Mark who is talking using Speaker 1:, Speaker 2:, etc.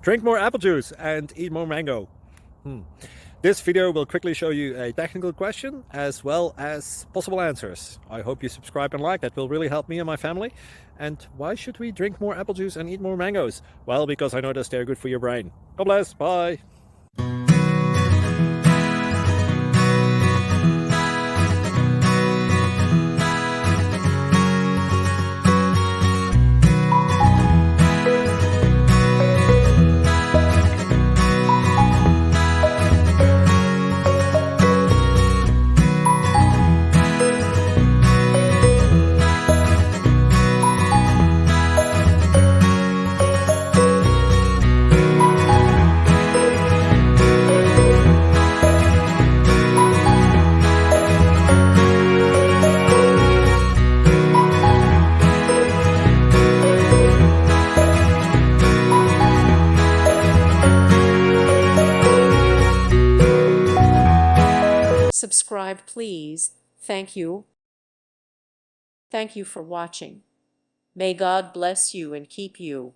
Speaker 1: Drink more apple juice and eat more mango. This video will quickly show you a technical question as well as possible answers. I hope you subscribe and like, that will really help me and my family. And why should we drink more apple juice and eat more mangoes? Well, because I noticed they're good for your brain. God bless, bye.
Speaker 2: Subscribe, please. Thank you. Thank you for watching. May God bless you and keep you.